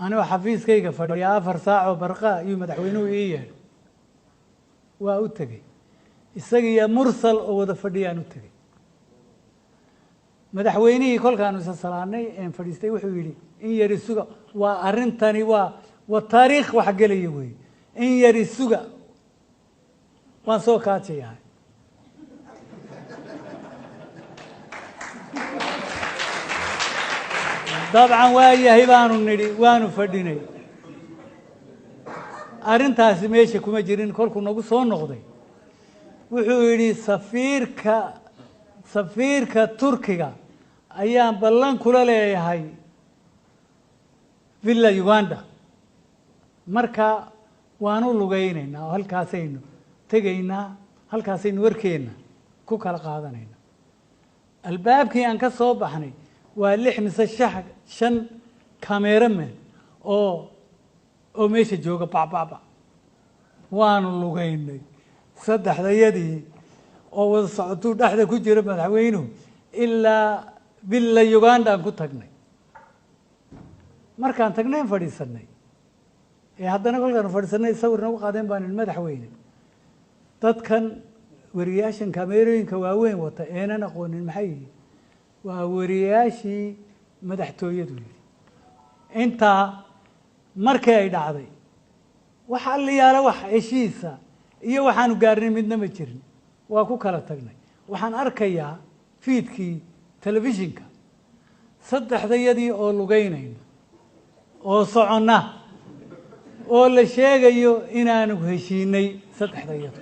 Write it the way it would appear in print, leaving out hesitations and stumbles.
أنا حفيز كيك فديا أفر ساعة وبرقاء يوم مدحوينو إيه وأوتجي السجية مرسل أو ذا فديا نوتجي مدحويني كل كانوا سلاني إن فريستي وحويلي إن يري السوق وأرنتني والتاريخ وحق لي يوي إن يري السوق وانسو كادشayaahe طبعا وايهي بانو نري وانو فديني أرنتاسي ماشي كما جيرين كلكم نوغو سو نوقدي wuxuu yiri safiirka Turkiga ayaan ballan kula leeyahay villa Uganda marka waanu lugeynayna halkaasaynu tagaynaa halkaasaynu warkeena ku kala qaadanayna albaabkii aan ka soo baxnay waa 6 mise 5 cameraman oo meesha jooga bacbaba waanu lugeynay saddexdayadii oo wada socodtu dhaxda ku jira madaxweynuhu ilaa villa Uganda ku tagnay markaan tagnay fadhiisanay haddana kolkaan fadhiisanay sawirna u qaadeen baan madaxweyne dadkan wariyaashan kaamerooyinka waaweyn wata eenan aqoonin maxay waa wariyaashii madaxtooyadu inta markay ay dhacday waxa la yaala wax heshiisa iyo waxaanu gaarnay midna ma jirin waa ku kala tagnay waxaan arkayaa fiidkii telefishinka saddexdayadii oo lugeynayna oo soconna oo la sheegayo inaanu heshiinay saddexdayada